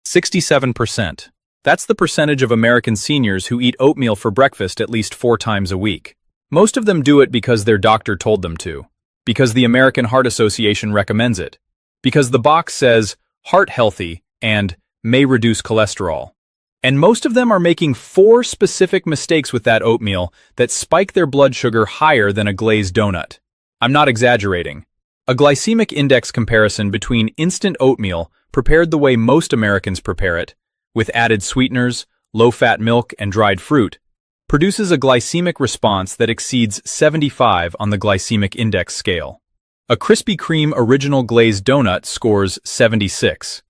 67%. That's the percentage of American seniors who eat oatmeal for breakfast at least 4 times a week. Most of them do it because their doctor told them to, because the American Heart Association recommends it, because the box says heart healthy and may reduce cholesterol. And most of them are making 4 specific mistakes with that oatmeal that spike their blood sugar higher than a glazed donut. I'm not exaggerating. A glycemic index comparison between instant oatmeal, prepared the way most Americans prepare it, with added sweeteners, low-fat milk, and dried fruit, produces a glycemic response that exceeds 75 on the glycemic index scale. A Krispy Kreme original glazed donut scores 76.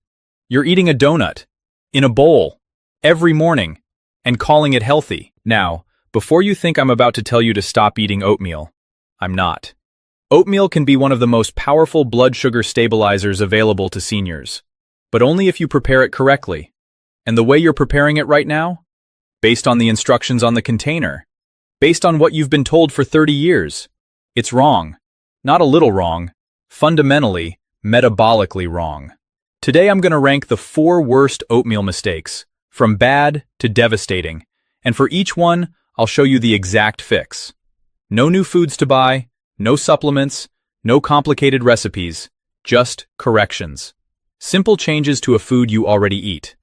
You're eating a donut, in a bowl, every morning, and calling it healthy. Now, before you think I'm about to tell you to stop eating oatmeal, I'm not. Oatmeal can be one of the most powerful blood sugar stabilizers available to seniors, but only if you prepare it correctly. And the way you're preparing it right now? Based on the instructions on the container. Based on what you've been told for 30 years. It's wrong. Not a little wrong. Fundamentally, metabolically wrong. Today I'm going to rank the 4 worst oatmeal mistakes, from bad to devastating, and for each one, I'll show you the exact fix. No new foods to buy, no supplements, no complicated recipes, just corrections. Simple changes to a food you already eat.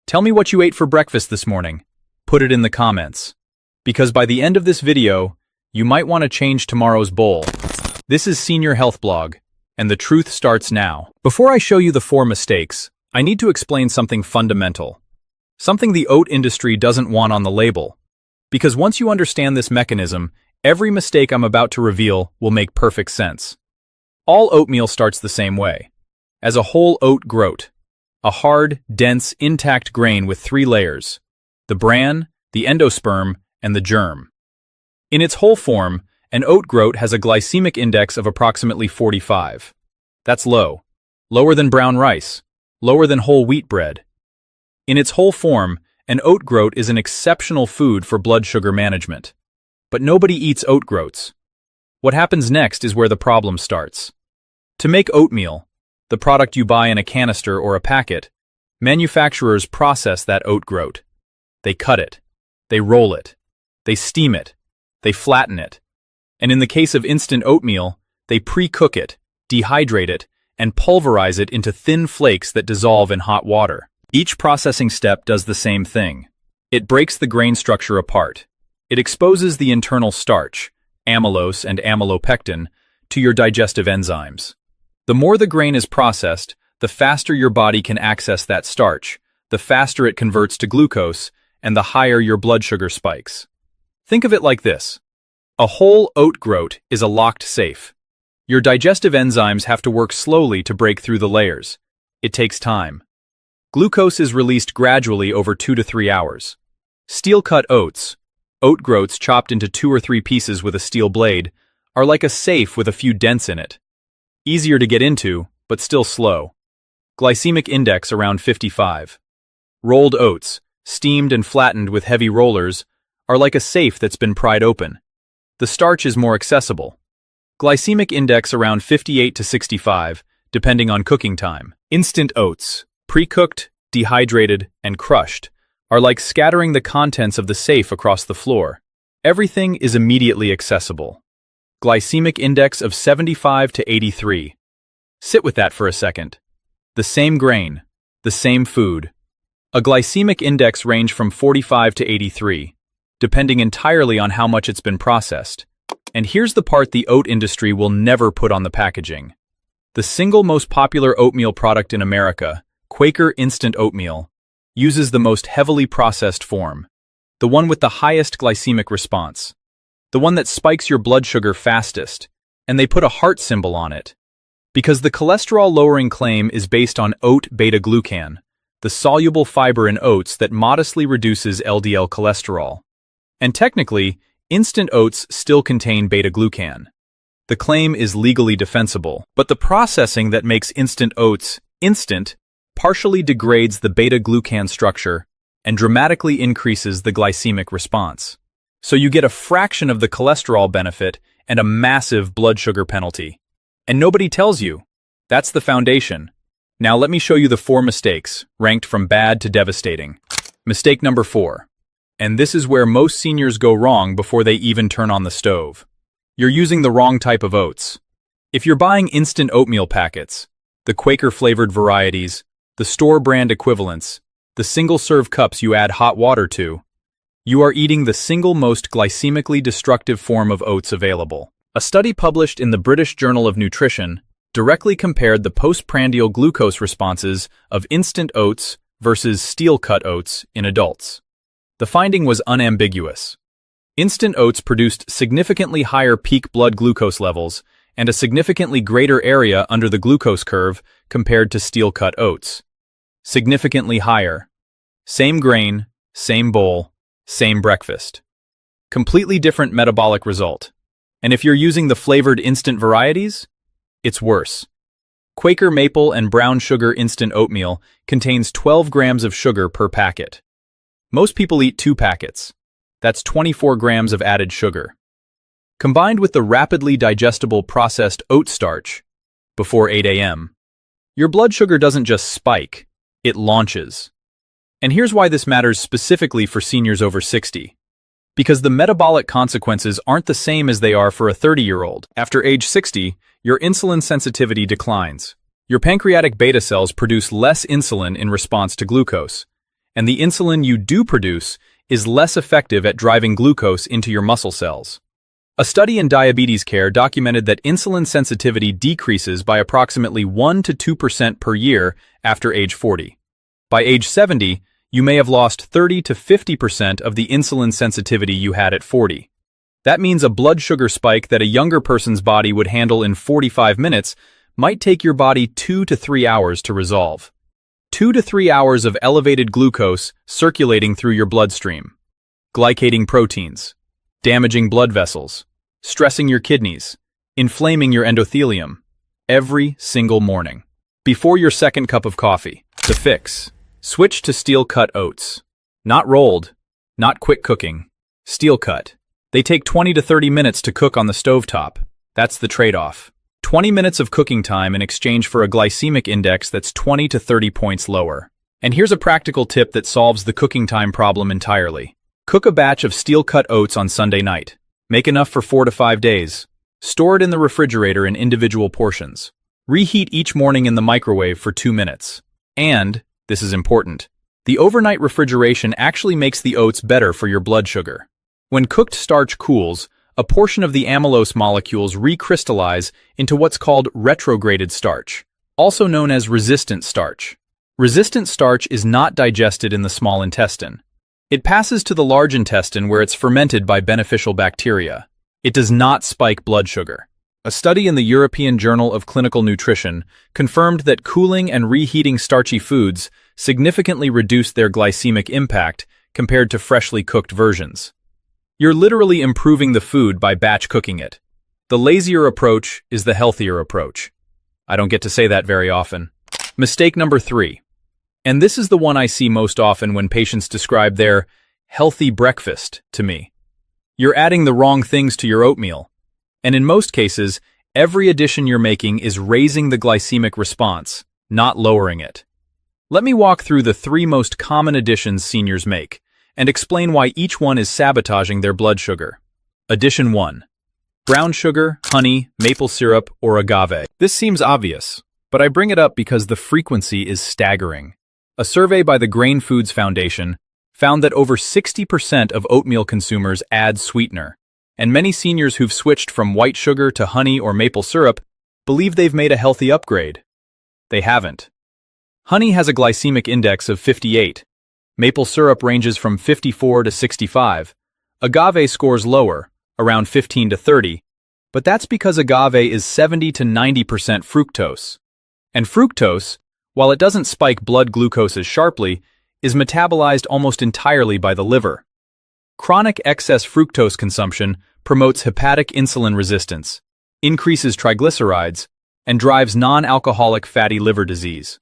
Tell me what you ate for breakfast this morning. Put it in the comments. Because by the end of this video, you might want to change tomorrow's bowl. This is Senior Health Blog, and the truth starts now. Before I show you the 4 mistakes, I need to explain something fundamental. Something the oat industry doesn't want on the label. Because once you understand this mechanism, every mistake I'm about to reveal will make perfect sense. All oatmeal starts the same way, as a whole oat groat, a hard, dense, intact grain with 3 layers, the bran, the endosperm, and the germ. In its whole form, an oat groat has a glycemic index of approximately 45. That's low, lower than brown rice, lower than whole wheat bread. In its whole form, an oat groat is an exceptional food for blood sugar management. But nobody eats oat groats. What happens next is where the problem starts. To make oatmeal, the product you buy in a canister or a packet, manufacturers process that oat groat. They cut it, they roll it, they steam it, they flatten it, and in the case of instant oatmeal, they pre-cook it, dehydrate it, and pulverize it into thin flakes that dissolve in hot water. Each processing step does the same thing. It breaks the grain structure apart. It exposes the internal starch, amylose and amylopectin, to your digestive enzymes. The more the grain is processed, the faster your body can access that starch, the faster it converts to glucose, and the higher your blood sugar spikes. Think of it like this. A whole oat groat is a locked safe. Your digestive enzymes have to work slowly to break through the layers. It takes time. Glucose is released gradually over 2 to 3 hours. Steel-cut oats, oat groats chopped into 2 or 3 pieces with a steel blade, are like a safe with a few dents in it. Easier to get into, but still slow. Glycemic index around 55. Rolled oats, steamed and flattened with heavy rollers, are like a safe that's been pried open. The starch is more accessible. Glycemic index around 58 to 65, depending on cooking time. Instant oats, pre-cooked, dehydrated, and crushed, are like scattering the contents of the safe across the floor. Everything is immediately accessible. Glycemic index of 75 to 83. Sit with that for a second. The same grain, the same food. A glycemic index range from 45 to 83, depending entirely on how much it's been processed. And here's the part the oat industry will never put on the packaging. The single most popular oatmeal product in America, Quaker Instant Oatmeal, uses the most heavily processed form, the one with the highest glycemic response, the one that spikes your blood sugar fastest, and they put a heart symbol on it. Because the cholesterol-lowering claim is based on oat beta-glucan, the soluble fiber in oats that modestly reduces LDL cholesterol. And technically, instant oats still contain beta-glucan. The claim is legally defensible, but the processing that makes instant oats instant partially degrades the beta-glucan structure and dramatically increases the glycemic response. So you get a fraction of the cholesterol benefit and a massive blood sugar penalty. And nobody tells you. That's the foundation. Now let me show you the 4 mistakes, ranked from bad to devastating. Mistake number 4. And this is where most seniors go wrong before they even turn on the stove. You're using the wrong type of oats. If you're buying instant oatmeal packets, the Quaker-flavored varieties, the store-brand equivalents, the single-serve cups you add hot water to, you are eating the single most glycemically destructive form of oats available. A study published in the British Journal of Nutrition directly compared the postprandial glucose responses of instant oats versus steel-cut oats in adults. The finding was unambiguous. Instant oats produced significantly higher peak blood glucose levels and a significantly greater area under the glucose curve compared to steel-cut oats. Significantly higher. Same grain, same bowl, same breakfast. Completely different metabolic result. And if you're using the flavored instant varieties, it's worse. Quaker maple and brown sugar instant oatmeal contains 12 grams of sugar per packet. Most people eat 2 packets. That's 24 grams of added sugar. Combined with the rapidly digestible processed oat starch, before 8 a.m., your blood sugar doesn't just spike, it launches. And here's why this matters specifically for seniors over 60. Because the metabolic consequences aren't the same as they are for a 30-year-old. After age 60, your insulin sensitivity declines. Your pancreatic beta cells produce less insulin in response to glucose, and the insulin you do produce is less effective at driving glucose into your muscle cells. A study in diabetes care documented that insulin sensitivity decreases by approximately 1 to 2% per year after age 40. By age 70, you may have lost 30 to 50% of the insulin sensitivity you had at 40. That means a blood sugar spike that a younger person's body would handle in 45 minutes might take your body 2 to 3 hours to resolve. 2 to 3 hours of elevated glucose circulating through your bloodstream, glycating proteins, damaging blood vessels, stressing your kidneys, inflaming your endothelium, every single morning. Before your second cup of coffee. The fix. Switch to steel-cut oats. Not rolled, not quick cooking. Steel-cut. They take 20 to 30 minutes to cook on the stovetop. That's the trade-off. 20 minutes of cooking time in exchange for a glycemic index that's 20 to 30 points lower. And here's a practical tip that solves the cooking time problem entirely. Cook a batch of steel-cut oats on Sunday night. Make enough for 4 to 5 days. Store it in the refrigerator in individual portions. Reheat each morning in the microwave for 2 minutes. And, this is important, the overnight refrigeration actually makes the oats better for your blood sugar. When cooked starch cools, a portion of the amylose molecules recrystallize into what's called retrograded starch, also known as resistant starch. Resistant starch is not digested in the small intestine. It passes to the large intestine where it's fermented by beneficial bacteria. It does not spike blood sugar. A study in the European Journal of Clinical Nutrition confirmed that cooling and reheating starchy foods significantly reduced their glycemic impact compared to freshly cooked versions. You're literally improving the food by batch cooking it. The lazier approach is the healthier approach. I don't get to say that very often. Mistake number 3. And this is the one I see most often when patients describe their healthy breakfast to me. You're adding the wrong things to your oatmeal. And in most cases, every addition you're making is raising the glycemic response, not lowering it. Let me walk through the 3 most common additions seniors make, and explain why each one is sabotaging their blood sugar. Addition 1. Brown sugar, honey, maple syrup, or agave. This seems obvious, but I bring it up because the frequency is staggering. A survey by the Grain Foods Foundation found that over 60% of oatmeal consumers add sweetener, and many seniors who've switched from white sugar to honey or maple syrup believe they've made a healthy upgrade. They haven't. Honey has a glycemic index of 58. Maple syrup ranges from 54 to 65. Agave scores lower, around 15 to 30, but that's because agave is 70 to 90% fructose. And fructose, while it doesn't spike blood glucose as sharply, is metabolized almost entirely by the liver. Chronic excess fructose consumption promotes hepatic insulin resistance, increases triglycerides, and drives non-alcoholic fatty liver disease.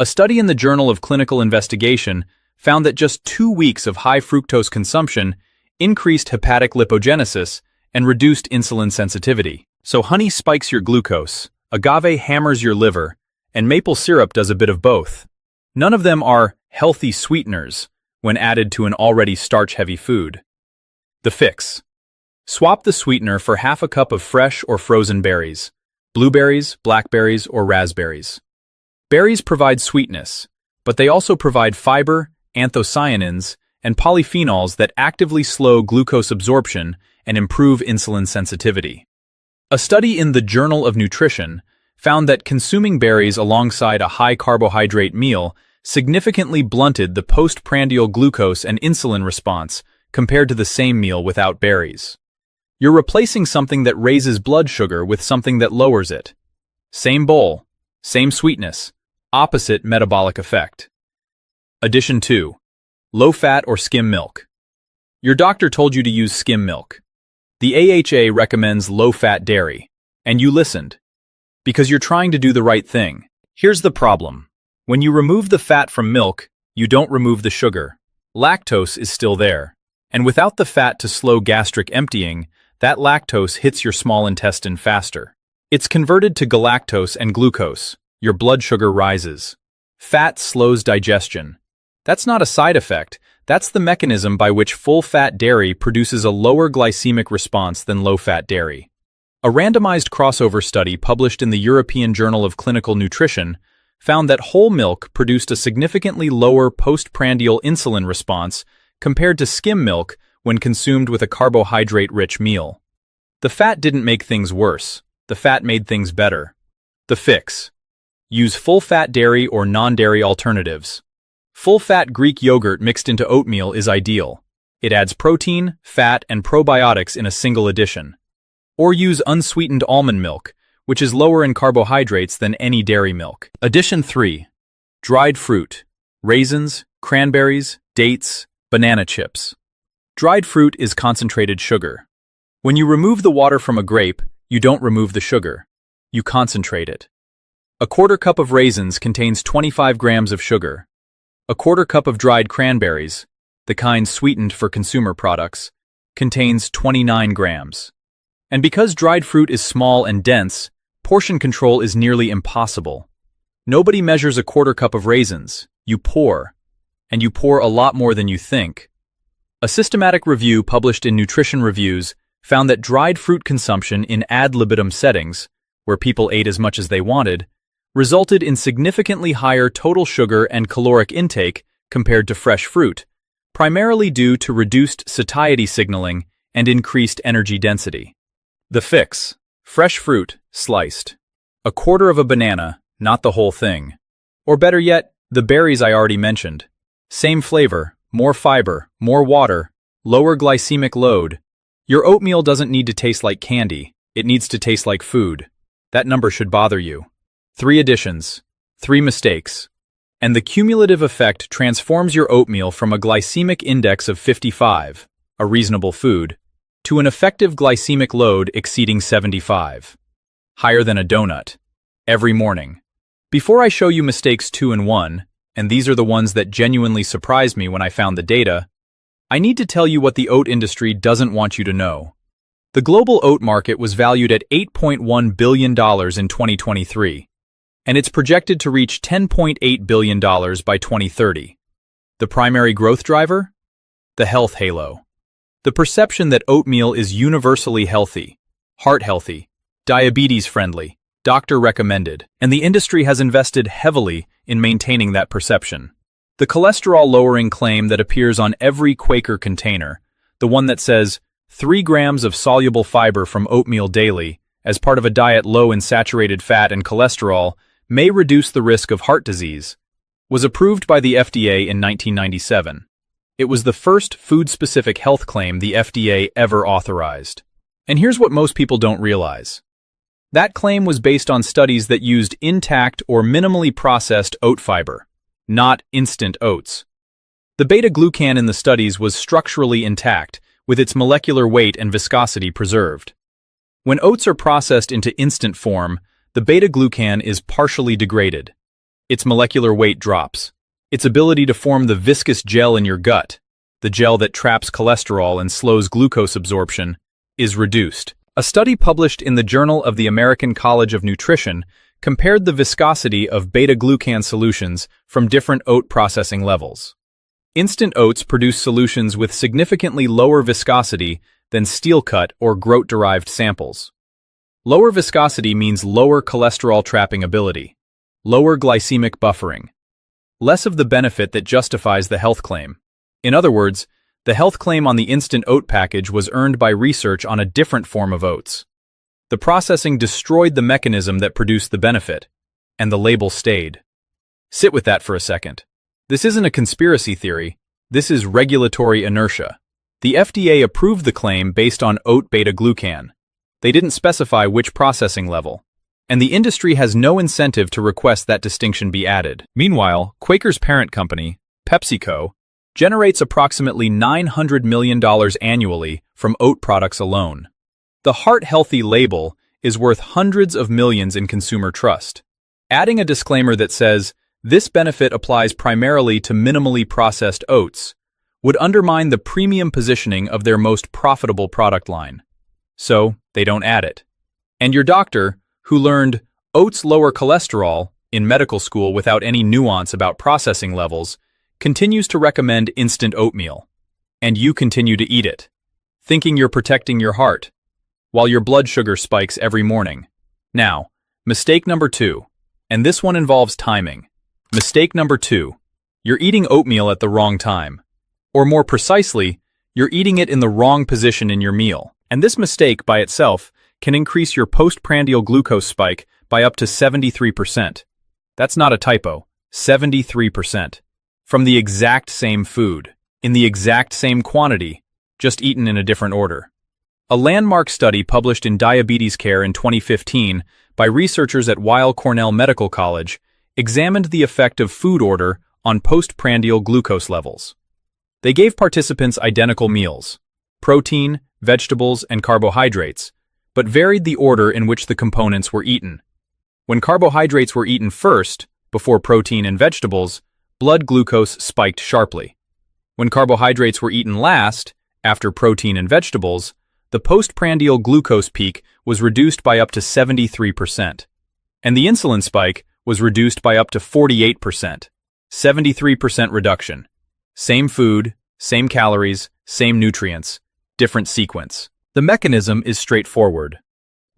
A study in the Journal of Clinical Investigation found that just 2 weeks of high fructose consumption increased hepatic lipogenesis and reduced insulin sensitivity. So honey spikes your glucose, agave hammers your liver, and maple syrup does a bit of both. None of them are healthy sweeteners when added to an already starch-heavy food. The fix. Swap the sweetener for half a cup of fresh or frozen berries, blueberries, blackberries, or raspberries. Berries provide sweetness, but they also provide fiber, anthocyanins, and polyphenols that actively slow glucose absorption and improve insulin sensitivity. A study in the Journal of Nutrition found that consuming berries alongside a high-carbohydrate meal significantly blunted the postprandial glucose and insulin response compared to the same meal without berries. You're replacing something that raises blood sugar with something that lowers it. Same bowl, same sweetness, opposite metabolic effect. Addition 2. Low-fat or skim milk. Your doctor told you to use skim milk. The AHA recommends low-fat dairy, and you listened. Because you're trying to do the right thing. Here's the problem. When you remove the fat from milk, you don't remove the sugar. Lactose is still there. And without the fat to slow gastric emptying, that lactose hits your small intestine faster. It's converted to galactose and glucose. Your blood sugar rises. Fat slows digestion. That's not a side effect. That's the mechanism by which full-fat dairy produces a lower glycemic response than low-fat dairy. A randomized crossover study published in the European Journal of Clinical Nutrition found that whole milk produced a significantly lower postprandial insulin response compared to skim milk when consumed with a carbohydrate-rich meal. The fat didn't make things worse. The fat made things better. The fix. Use full-fat dairy or non-dairy alternatives. Full-fat Greek yogurt mixed into oatmeal is ideal. It adds protein, fat, and probiotics in a single addition. Or use unsweetened almond milk, which is lower in carbohydrates than any dairy milk. Addition 3. Dried fruit. Raisins, cranberries, dates, banana chips. Dried fruit is concentrated sugar. When you remove the water from a grape, you don't remove the sugar. You concentrate it. A quarter cup of raisins contains 25 grams of sugar. A quarter cup of dried cranberries, the kind sweetened for consumer products, contains 29 grams. And because dried fruit is small and dense, portion control is nearly impossible. Nobody measures a quarter cup of raisins. You pour. And you pour a lot more than you think. A systematic review published in Nutrition Reviews found that dried fruit consumption in ad libitum settings, where people ate as much as they wanted, resulted in significantly higher total sugar and caloric intake compared to fresh fruit, primarily due to reduced satiety signaling and increased energy density. The fix. Fresh fruit, sliced. A quarter of a banana, not the whole thing. Or better yet, the berries I already mentioned. Same flavor, more fiber, more water, lower glycemic load. Your oatmeal doesn't need to taste like candy, it needs to taste like food. That number should bother you. 3 additions, 3 mistakes. And the cumulative effect transforms your oatmeal from a glycemic index of 55, a reasonable food, to an effective glycemic load exceeding 75. Higher than a donut. Every morning. Before I show you mistakes 2 and 1, and these are the ones that genuinely surprised me when I found the data, I need to tell you what the oat industry doesn't want you to know. The global oat market was valued at $8.1 billion in 2023, and it's projected to reach $10.8 billion by 2030. The primary growth driver? The health halo. The perception that oatmeal is universally healthy, heart-healthy, diabetes-friendly, doctor-recommended, and the industry has invested heavily in maintaining that perception. The cholesterol-lowering claim that appears on every Quaker container, the one that says 3 grams of soluble fiber from oatmeal daily as part of a diet low in saturated fat and cholesterol, may reduce the risk of heart disease, was approved by the FDA in 1997. It was the first food-specific health claim the FDA ever authorized. And here's what most people don't realize. That claim was based on studies that used intact or minimally processed oat fiber, not instant oats. The beta-glucan in the studies was structurally intact, with its molecular weight and viscosity preserved. When oats are processed into instant form, the beta-glucan is partially degraded. Its molecular weight drops. Its ability to form the viscous gel in your gut, the gel that traps cholesterol and slows glucose absorption, is reduced. A study published in the Journal of the American College of Nutrition compared the viscosity of beta-glucan solutions from different oat processing levels. Instant oats produce solutions with significantly lower viscosity than steel-cut or groat-derived samples. Lower viscosity means lower cholesterol trapping ability, lower glycemic buffering, less of the benefit that justifies the health claim. In other words, the health claim on the instant oat package was earned by research on a different form of oats. The processing destroyed the mechanism that produced the benefit, and the label stayed. Sit with that for a second. This isn't a conspiracy theory, this is regulatory inertia. The FDA approved the claim based on oat beta-glucan. They didn't specify which processing level, and the industry has no incentive to request that distinction be added. Meanwhile, Quaker's parent company, PepsiCo, generates approximately $900 million annually from oat products alone. The heart-healthy label is worth hundreds of millions in consumer trust. Adding a disclaimer that says, "This benefit applies primarily to minimally processed oats," would undermine the premium positioning of their most profitable product line. So, they don't add it. And your doctor, who learned oats lower cholesterol in medical school without any nuance about processing levels, continues to recommend instant oatmeal. And you continue to eat it, thinking you're protecting your heart, while your blood sugar spikes every morning. Now, mistake number 2, and this one involves timing. Mistake number 2, you're eating oatmeal at the wrong time. Or more precisely, you're eating it in the wrong position in your meal. And this mistake by itself can increase your postprandial glucose spike by up to 73%. That's not a typo, 73%. From the exact same food, in the exact same quantity, just eaten in a different order. A landmark study published in Diabetes Care in 2015 by researchers at Weill Cornell Medical College examined the effect of food order on postprandial glucose levels. They gave participants identical meals, protein, vegetables, and carbohydrates, but varied the order in which the components were eaten. When carbohydrates were eaten first, before protein and vegetables, blood glucose spiked sharply. When carbohydrates were eaten last, after protein and vegetables, the postprandial glucose peak was reduced by up to 73%, and the insulin spike was reduced by up to 48%. 73% reduction. Same food, same calories, same nutrients, different sequence. The mechanism is straightforward.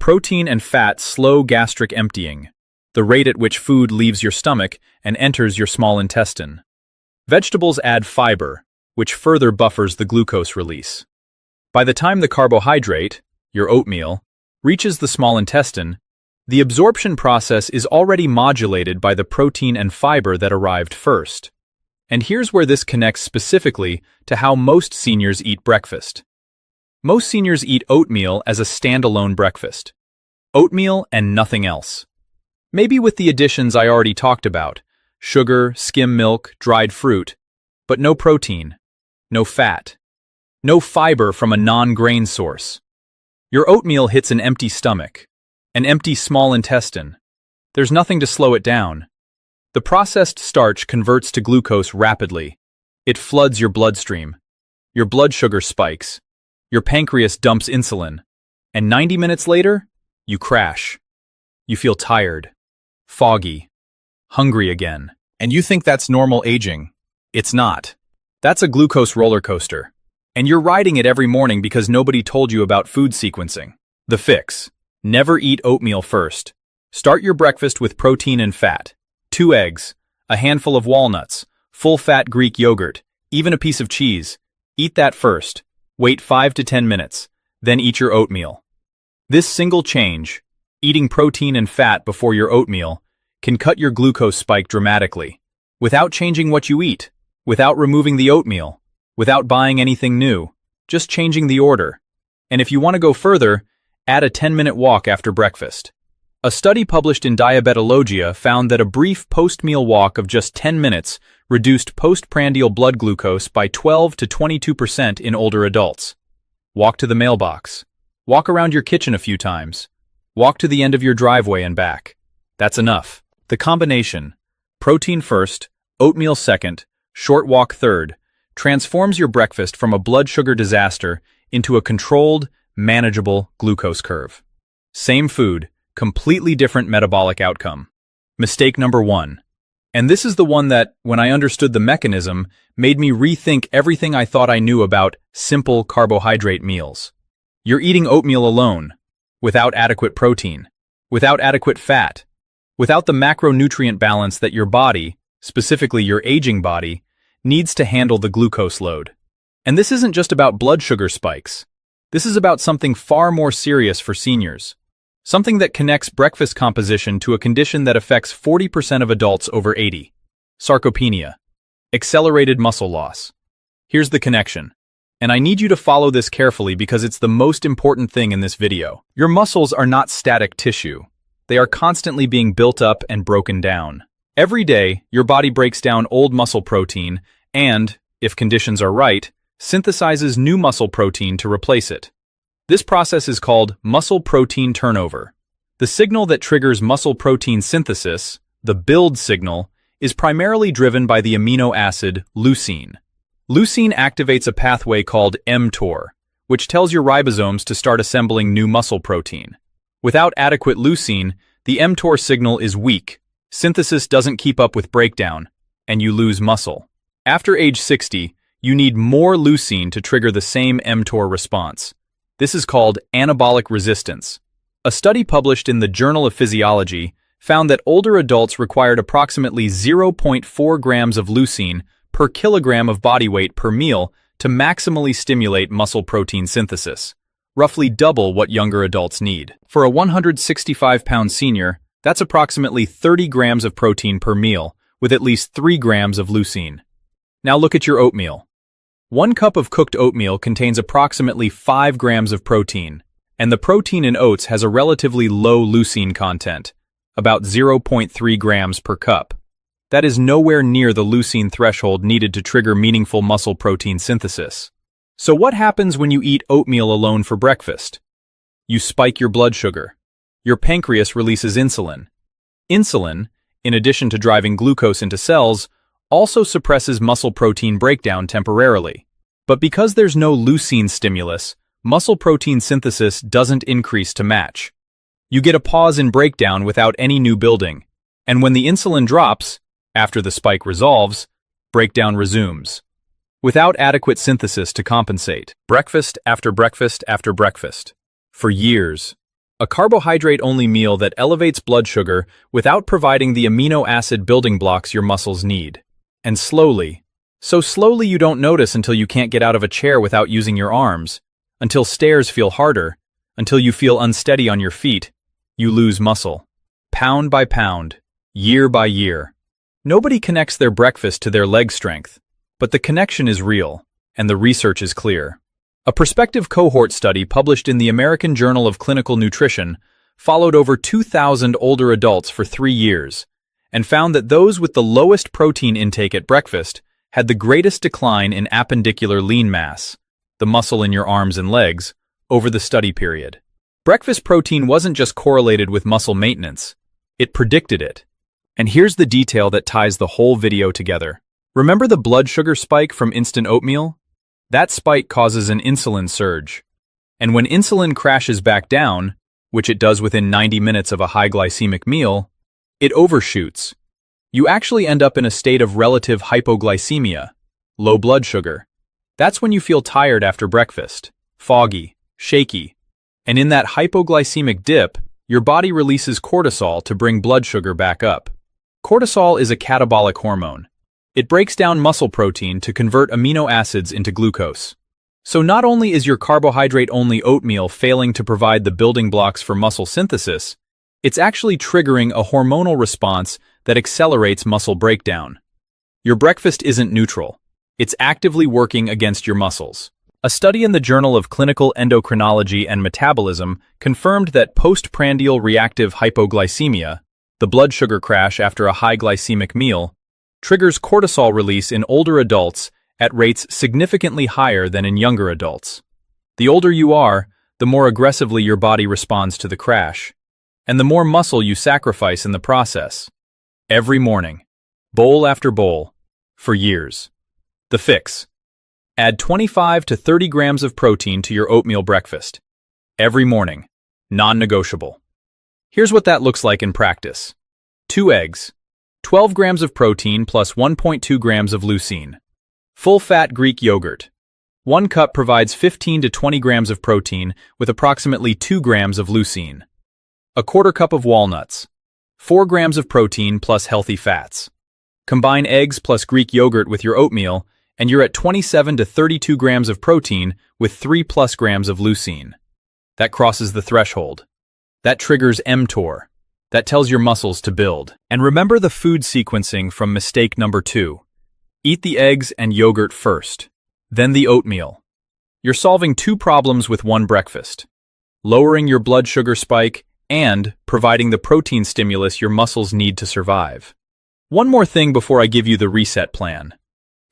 Protein and fat slow gastric emptying, the rate at which food leaves your stomach and enters your small intestine. Vegetables add fiber, which further buffers the glucose release. By the time the carbohydrate, your oatmeal, reaches the small intestine, the absorption process is already modulated by the protein and fiber that arrived first. And here's where this connects specifically to how most seniors eat breakfast. Most seniors eat oatmeal as a standalone breakfast. Oatmeal and nothing else. Maybe with the additions I already talked about, sugar, skim milk, dried fruit, but no protein, no fat, no fiber from a non-grain source. Your oatmeal hits an empty stomach, an empty small intestine. There's nothing to slow it down. The processed starch converts to glucose rapidly. It floods your bloodstream. Your blood sugar spikes. Your pancreas dumps insulin. And 90 minutes later, you crash. You feel tired, foggy, hungry again. And you think that's normal aging. It's not. That's a glucose roller coaster. And you're riding it every morning because nobody told you about food sequencing. The fix: never eat oatmeal first. Start your breakfast with protein and fat. 2 eggs, a handful of walnuts, full-fat Greek yogurt, even a piece of cheese. Eat that first. Wait 5 to 10 minutes. Then eat your oatmeal. This single change, eating protein and fat before your oatmeal, can cut your glucose spike dramatically. Without changing what you eat, without removing the oatmeal, without buying anything new, just changing the order. And if you want to go further, add a 10-minute walk after breakfast. A study published in Diabetologia found that a brief post-meal walk of just 10 minutes reduced postprandial blood glucose by 12 to 22% in older adults. Walk to the mailbox. Walk around your kitchen a few times. Walk to the end of your driveway and back. That's enough. The combination, protein first, oatmeal second, short walk third, transforms your breakfast from a blood sugar disaster into a controlled, manageable glucose curve. Same food, completely different metabolic outcome. Mistake number 1. And this is the one that, when I understood the mechanism, made me rethink everything I thought I knew about simple carbohydrate meals. You're eating oatmeal alone, without adequate protein, without adequate fat, without the macronutrient balance that your body, specifically your aging body, needs to handle the glucose load. And this isn't just about blood sugar spikes. This is about something far more serious for seniors. Something that connects breakfast composition to a condition that affects 40% of adults over 80. Sarcopenia. Accelerated muscle loss. Here's the connection. And I need you to follow this carefully because it's the most important thing in this video. Your muscles are not static tissue. They are constantly being built up and broken down. Every day, your body breaks down old muscle protein and, if conditions are right, synthesizes new muscle protein to replace it. This process is called muscle protein turnover. The signal that triggers muscle protein synthesis, the build signal, is primarily driven by the amino acid leucine. Leucine activates a pathway called mTOR, which tells your ribosomes to start assembling new muscle protein. Without adequate leucine, the mTOR signal is weak, synthesis doesn't keep up with breakdown, and you lose muscle. After age 60, you need more leucine to trigger the same mTOR response. This is called anabolic resistance. A study published in the Journal of Physiology found that older adults required approximately 0.4 grams of leucine per kilogram of body weight per meal to maximally stimulate muscle protein synthesis, roughly double what younger adults need. For a 165-pound senior, that's approximately 30 grams of protein per meal, with at least 3 grams of leucine. Now look at your oatmeal. 1 cup of cooked oatmeal contains approximately 5 grams of protein, and the protein in oats has a relatively low leucine content, about 0.3 grams per cup. That is nowhere near the leucine threshold needed to trigger meaningful muscle protein synthesis. So what happens when you eat oatmeal alone for breakfast? You spike your blood sugar. Your pancreas releases insulin. Insulin, in addition to driving glucose into cells, also suppresses muscle protein breakdown temporarily. But because there's no leucine stimulus, muscle protein synthesis doesn't increase to match. You get a pause in breakdown without any new building, and when the insulin drops, after the spike resolves, breakdown resumes, without adequate synthesis to compensate. Breakfast after breakfast after breakfast. For years. A carbohydrate-only meal that elevates blood sugar without providing the amino acid building blocks your muscles need. And slowly, so slowly you don't notice until you can't get out of a chair without using your arms, until stairs feel harder, until you feel unsteady on your feet, you lose muscle. Pound by pound, year by year. Nobody connects their breakfast to their leg strength, but the connection is real, and the research is clear. A prospective cohort study published in the American Journal of Clinical Nutrition followed over 2,000 older adults for 3 years, and found that those with the lowest protein intake at breakfast had the greatest decline in appendicular lean mass, the muscle in your arms and legs, over the study period. Breakfast protein wasn't just correlated with muscle maintenance, it predicted it. And here's the detail that ties the whole video together. Remember the blood sugar spike from instant oatmeal? That spike causes an insulin surge. And when insulin crashes back down, which it does within 90 minutes of a high glycemic meal, it overshoots. You actually end up in a state of relative hypoglycemia, low blood sugar. That's when you feel tired after breakfast, foggy, shaky. And in that hypoglycemic dip, your body releases cortisol to bring blood sugar back up. Cortisol is a catabolic hormone. It breaks down muscle protein to convert amino acids into glucose. So not only is your carbohydrate-only oatmeal failing to provide the building blocks for muscle synthesis, it's actually triggering a hormonal response that accelerates muscle breakdown. Your breakfast isn't neutral. It's actively working against your muscles. A study in the Journal of Clinical Endocrinology and Metabolism confirmed that postprandial reactive hypoglycemia, the blood sugar crash after a high glycemic meal, triggers cortisol release in older adults at rates significantly higher than in younger adults. The older you are, the more aggressively your body responds to the crash, and the more muscle you sacrifice in the process. Every morning, bowl after bowl, for years. The fix: add 25 to 30 grams of protein to your oatmeal breakfast. Every morning, non-negotiable. Here's what that looks like in practice. 2 eggs, 12 grams of protein plus 1.2 grams of leucine. Full-fat Greek yogurt. 1 cup provides 15 to 20 grams of protein with approximately 2 grams of leucine. A quarter cup of walnuts. 4 grams of protein plus healthy fats. Combine eggs plus Greek yogurt with your oatmeal, and you're at 27 to 32 grams of protein with 3+ grams of leucine. That crosses the threshold. That triggers mTOR. That tells your muscles to build. And remember the food sequencing from mistake number 2. Eat the eggs and yogurt first, then the oatmeal. You're solving 2 problems with 1 breakfast. Lowering your blood sugar spike and providing the protein stimulus your muscles need to survive. One more thing before I give you the reset plan.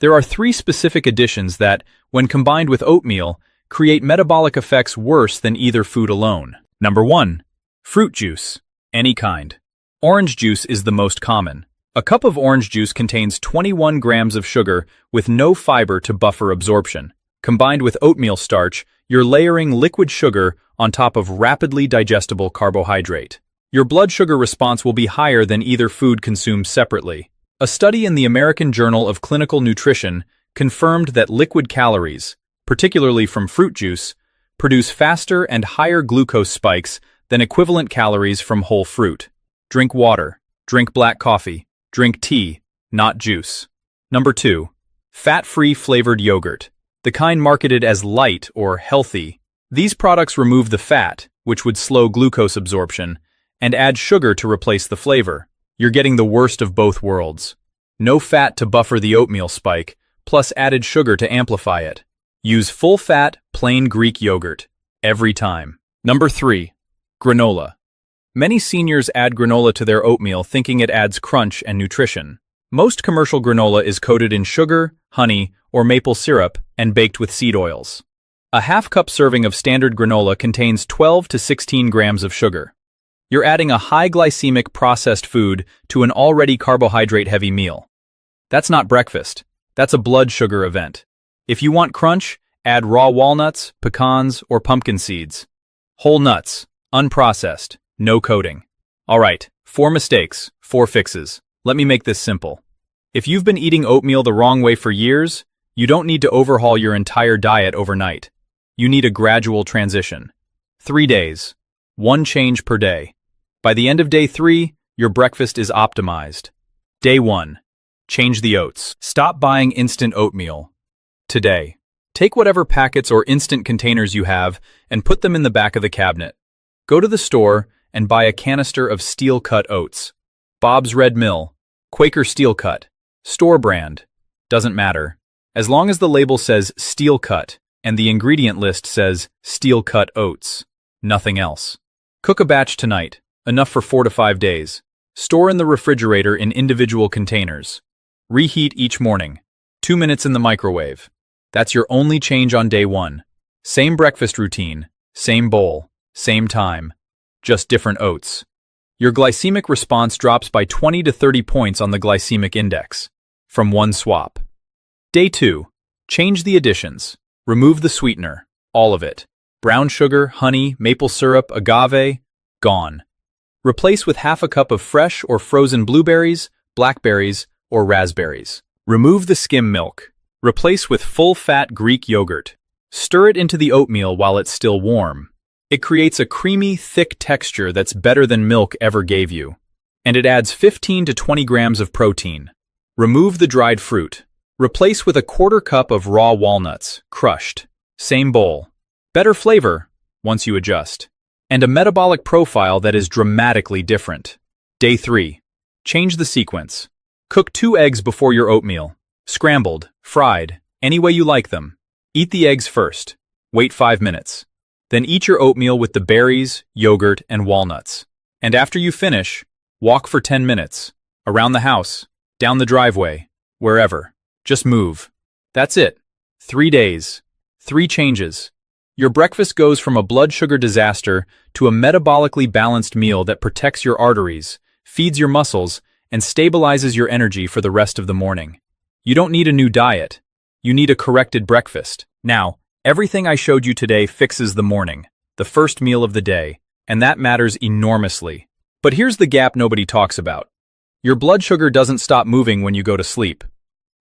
There are 3 specific additions that, when combined with oatmeal, create metabolic effects worse than either food alone. Number 1. Fruit juice. Any kind. Orange juice is the most common. A cup of orange juice contains 21 grams of sugar with no fiber to buffer absorption. Combined with oatmeal starch, you're layering liquid sugar on top of rapidly digestible carbohydrate. Your blood sugar response will be higher than either food consumed separately. A study in the American Journal of Clinical Nutrition confirmed that liquid calories, particularly from fruit juice, produce faster and higher glucose spikes than equivalent calories from whole fruit. Drink water, drink black coffee, drink tea, not juice. Number 2. Fat-free flavored yogurt. The kind marketed as light or healthy. These products remove the fat, which would slow glucose absorption, and add sugar to replace the flavor. You're getting the worst of both worlds. No fat to buffer the oatmeal spike, plus added sugar to amplify it. Use full-fat, plain Greek yogurt. Every time. Number 3. Granola. Many seniors add granola to their oatmeal thinking it adds crunch and nutrition. Most commercial granola is coated in sugar, honey, or maple syrup and baked with seed oils. A half-cup serving of standard granola contains 12 to 16 grams of sugar. You're adding a high glycemic processed food to an already carbohydrate-heavy meal. That's not breakfast. That's a blood sugar event. If you want crunch, add raw walnuts, pecans, or pumpkin seeds. Whole nuts, unprocessed, no coating. Alright, 4 mistakes, 4 fixes. Let me make this simple. If you've been eating oatmeal the wrong way for years, you don't need to overhaul your entire diet overnight. You need a gradual transition. 3 days. 1 change per day. By the end of day 3, your breakfast is optimized. Day 1. Change the oats. Stop buying instant oatmeal. Today, take whatever packets or instant containers you have and put them in the back of the cabinet. Go to the store and buy a canister of steel-cut oats. Bob's Red Mill, Quaker Steel Cut, store brand. Doesn't matter. As long as the label says steel cut and the ingredient list says steel cut oats. Nothing else. Cook a batch tonight, enough for 4 to 5 days. Store in the refrigerator in individual containers. Reheat each morning. 2 minutes in the microwave. That's your only change on day 1. Same breakfast routine, same bowl, same time. Just different oats. Your glycemic response drops by 20 to 30 points on the glycemic index from 1 swap. Day 2. Change the additions. Remove the sweetener, all of it. Brown sugar, honey, maple syrup, agave, gone. Replace with half a cup of fresh or frozen blueberries, blackberries, or raspberries. Remove the skim milk. Replace with full-fat Greek yogurt. Stir it into the oatmeal while it's still warm. It creates a creamy, thick texture that's better than milk ever gave you. And it adds 15 to 20 grams of protein. Remove the dried fruit. Replace with a quarter cup of raw walnuts, crushed. Same bowl. Better flavor, once you adjust. And a metabolic profile that is dramatically different. Day 3. Change the sequence. Cook 2 eggs before your oatmeal. Scrambled, fried, any way you like them. Eat the eggs first. Wait 5 minutes. Then eat your oatmeal with the berries, yogurt, and walnuts. And after you finish, walk for 10 minutes. Around the house, down the driveway, wherever. Just move. That's it. 3 days. 3 changes. Your breakfast goes from a blood sugar disaster to a metabolically balanced meal that protects your arteries, feeds your muscles, and stabilizes your energy for the rest of the morning. You don't need a new diet. You need a corrected breakfast. Now, everything I showed you today fixes the morning, the first meal of the day, and that matters enormously. But here's the gap nobody talks about. Your blood sugar doesn't stop moving when you go to sleep.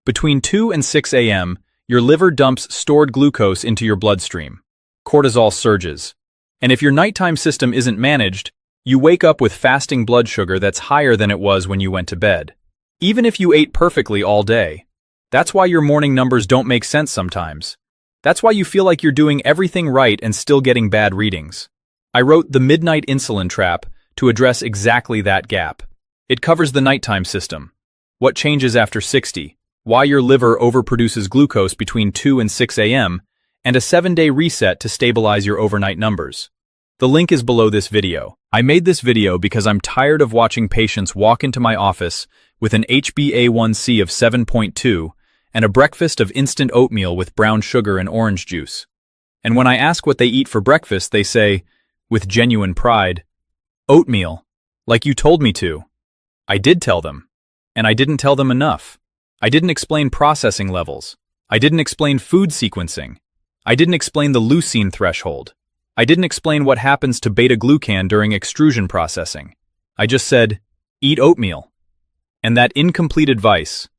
Between 2 and 6 a.m., your liver dumps stored glucose into your bloodstream. Cortisol surges. And if your nighttime system isn't managed, you wake up with fasting blood sugar that's higher than it was when you went to bed. Even if you ate perfectly all day. That's why your morning numbers don't make sense sometimes. That's why you feel like you're doing everything right and still getting bad readings. I wrote The Midnight Insulin Trap to address exactly that gap. It covers the nighttime system, what changes after 60, why your liver overproduces glucose between 2 and 6 a.m., and a 7-day reset to stabilize your overnight numbers. The link is below this video. I made this video because I'm tired of watching patients walk into my office with an HbA1c of 7.2 and a breakfast of instant oatmeal with brown sugar and orange juice. And when I ask what they eat for breakfast, they say, with genuine pride, "Oatmeal, like you told me to." I did tell them. And I didn't tell them enough. I didn't explain processing levels. I didn't explain food sequencing. I didn't explain the leucine threshold. I didn't explain what happens to beta-glucan during extrusion processing. I just said, eat oatmeal. And that incomplete advice,